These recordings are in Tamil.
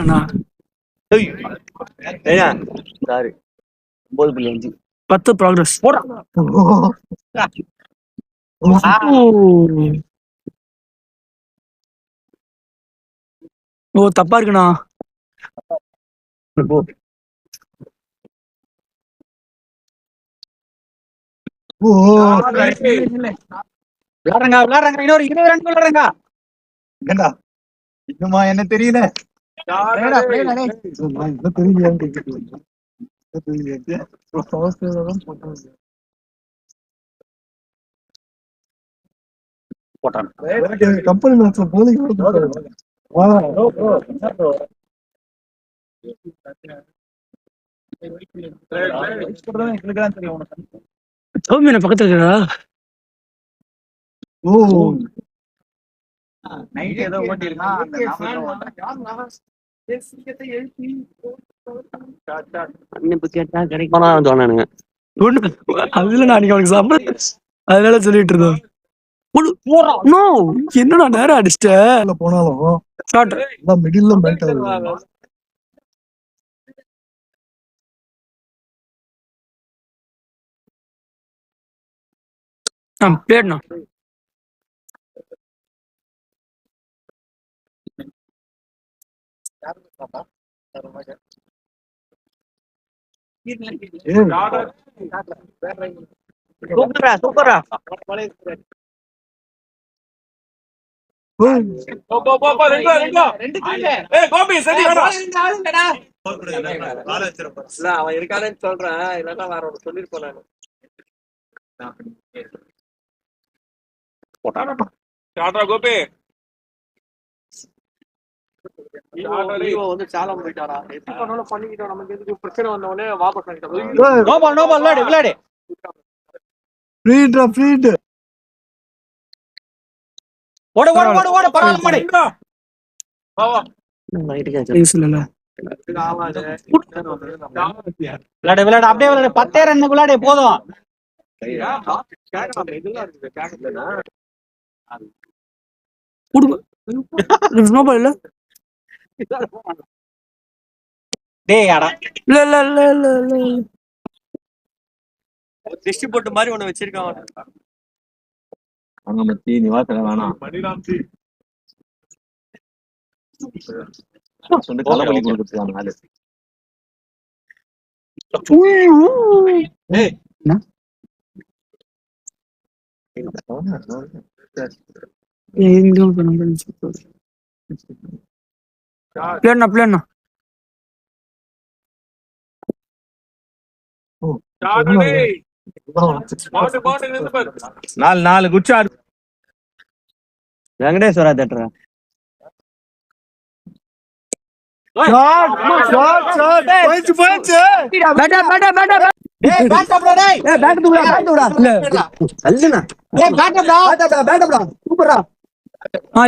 அண்ணா சாரி 9.5 10 ப்ராக்ரஸ் ஓ தப்பா இருக்குண்ணா. விளையாடுறாங்க இன்னொரு 20 ரன் விளையாடுறாங்க. இன்னுமா என்ன தெரியல கம்பெனி சௌமியனை பக்கத்துல இருக்கிறா. ஏதோ அதுல நான் அவனுக்கு சம்பளம் அதனால சொல்லிட்டு இருந்தோம். என்னடா நேரம் அடிச்சிட்ட போனாலும் மிடில் பேடணும். சூப்பரா அவன் இருக்கானு சொல்றேன். இல்லன்னா வேற ஒன்று சொல்லிருப்பேன் நானு. கோபி வந்து சாலம் போயிட்டாரா பண்ணிக்கிட்டோம். நமக்கு எதுக்கு பிரச்சனை வந்தவொடனே வாபஸ் வாங்கிட்டோம். விளையாடு ஓட பரவாயில்ல விளையாடு அப்படியே விளையாடு. 10 ரன் விளையாடு போதும். டிஸ்ட்ரிபியூட் மாதிரி ஒண்ணு வச்சிருக்கான். வேணாம் தலைவலி கொடுத்துருக்காங்க. நாலு குச்சா வெங்கடேஸ்வரா தேட்டரா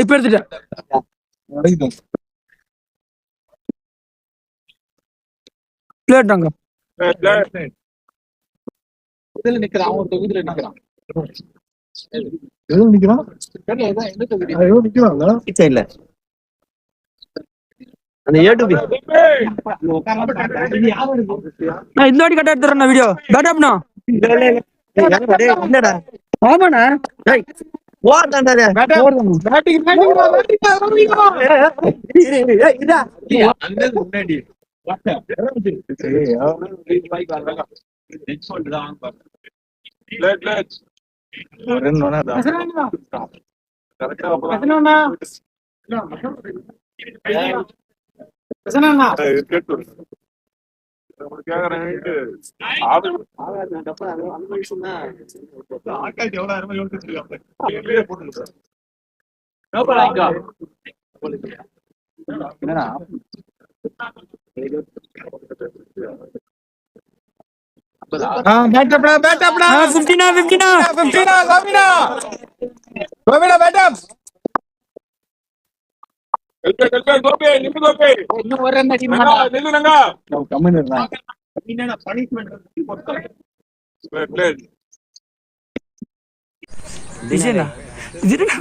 இப்ப எடுத்துட்டேன். நிக்கிறான் அவன் தொகுதியில நிக்கிறான். அந்த இந்த வாட்டி கட்ட எடுத்துறேன் வீடியோ. பேட்டப்னா ஆமாண்ணா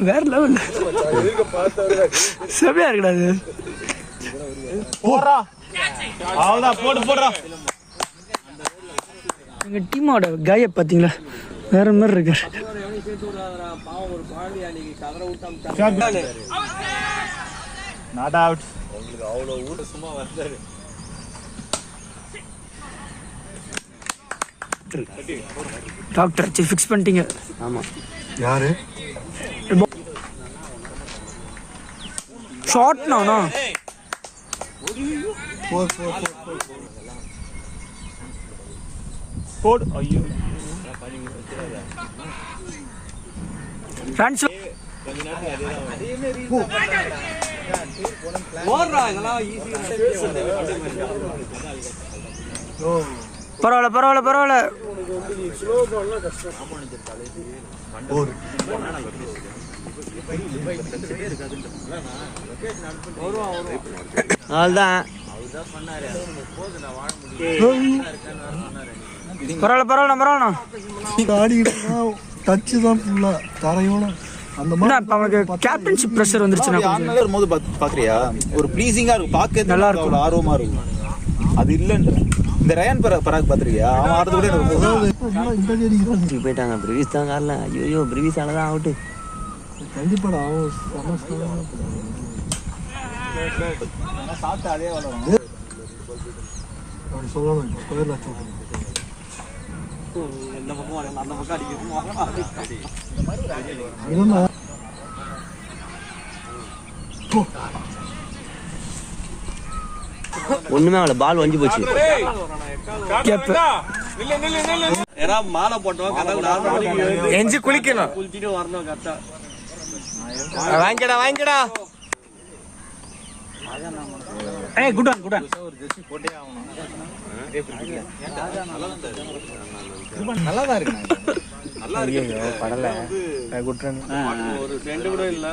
வேற லெவல் செமையா இருக்கா. போடுறா அவ்வளோதான் போடுறா. எங்கள் டீமோட காய பார்த்தீங்களா வேற மாதிரி இருக்கார். Not out. டாக்டர் சரி ஃபிக்ஸ் பண்ணிட்டீங்க. ஆமாம். யாரு ஷார்ட் நானா போடு. ஐயோ ரன்ஸ் பரவாயில்ல. அதுதான் பரவாயில்ல. டச்சு தான் ஃபுல்லா தரையோட அந்த மாதிரி அவனுக்கு கேப்டன்ஷிப் ப்ரெஷர் வந்துருச்சுன்னா போது பாக்குறியா ஒரு ப்ளீசிங்கா இருக்கும், பார்க்க நல்லா இருக்கும், ஆர்வமா இருக்கும். அது இல்லைன்ற இந்த ரயான் பராக் பாத்திருக்கியா? அவன் ஆடுறது கூட எனக்கு போயிட்டாங்க. பிரிவிஸ் தான் காரல. ஐயோ பிரிவிஸ் ஆனதான் அவுட்டு. கண்டிப்பாடா சாப்பிட்டு அதே வளரும். அப்படி சொல்லணும். ஸ்கொயர் லட்சம் ஒண்ணுமே அவளை பால் வஞ்சி போச்சு. மாலை போட்டோம் எஞ்சி குளிக்கணும். குளிச்சுட்டு வரணும் கரெக்டா. வாங்கிக்கடா ஏய் குட் ஒன் நல்லாதான் இருக்கு. நல்லா இருக்கு. படல குட் ரன் ஒரு சென்ட் கூட இல்ல.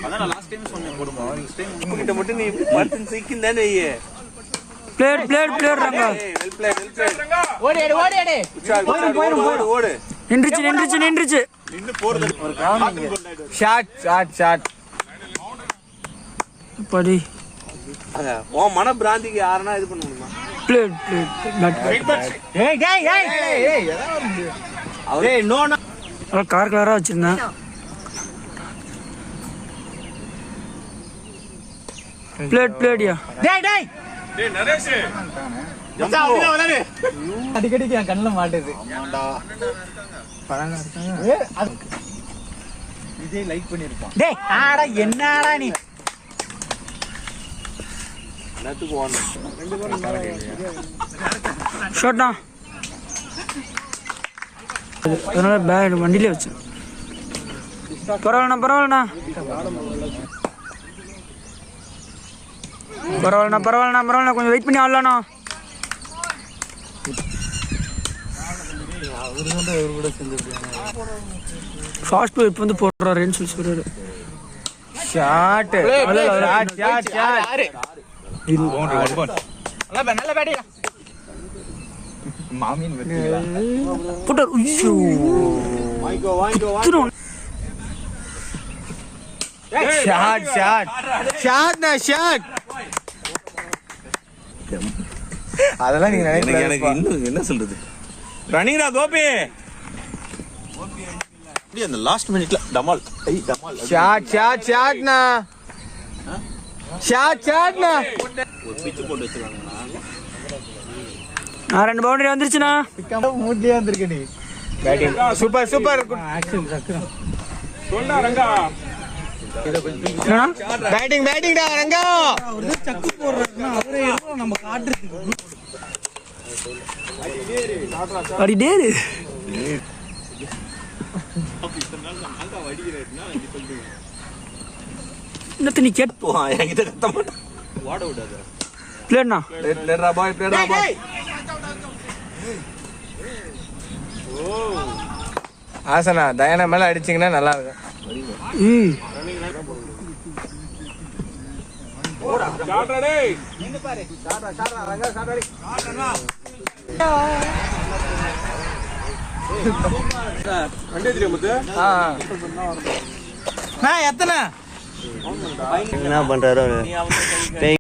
அதான் நான் லாஸ்ட் டைம் சொன்னேன் போடுமா. நெக்ஸ்ட் டைம் உன்கிட்ட மட்டும் நீ பர்சன் சீக்கிரம் தானே ஐயே. Played Ranga. Well played Ranga. ஓடு. நின்றுச்சு. நின்னு போறது ஒரு காமெடி. ஷாட் படி. ஓ மன பிராந்திக்கு யாரனா இது பண்ண முடியுமா? பிளேட் ஏய் நோ கார் கலரா வச்சிருந்தேன். பிளேட்யா டேய் நரேஷ் ஜம்பா விளையாடு. அடிக்கடி என் கண்ணுல மாட்டுது. இதே லைக் பண்ணிருப்பான். டேய் ஆடா என்னடா நீ நத்துக்கு வாங்க. ஷாட்னா அதனால பேக் வண்டியிலே வச்சு. பரவாயில்லண்ணா கொஞ்சம் வெயிட் பண்ணி ஆடலாண்ணா. ஃபாஸ்ட் பால் இப்போ வந்து போடுறாருன்னு சொல்லி சொல்றாரு. ஷாட் நல்ல பேட்டியா மாமியின் போட்டார். வாங்கிக்கோ. ஷாட் அதெல்லாம் நீங்க நினைக்கிறீங்க. எனக்கு இன்னும் என்ன சொல்றது, ரன்னிங்டா கோபி. அந்த லாஸ்ட் மினிட்ல டமால் ஷாட்னா ஒரு பிச்சு போட்டு வச்சிருக்காங்கண்ணா. நான் 2 பவுண்டரி வந்துருச்சுண்ணா. மூட்லயே வந்திருக்க நீ. சூப்பர் சொன்னா ரங்கா. பேட்டிங்டா ரங்கா. சக்கு போடுறாருன்னா அவரே நம்ம காட்டுறதுக்கு அடி டேரு இன்னத்த நீ கேட்போ என்கிட்ட கத்த மாட்டேன். வாட விடாத. பிளேட்னா பிளேடா பாய். ஆசனா தயானா மேல அடிச்சீங்கன்னா நல்லா இருக்கும். ஷாட்ரா டேய். வண்டி தெரியும் முத்து. எத்தனை என்ன பண்றாரு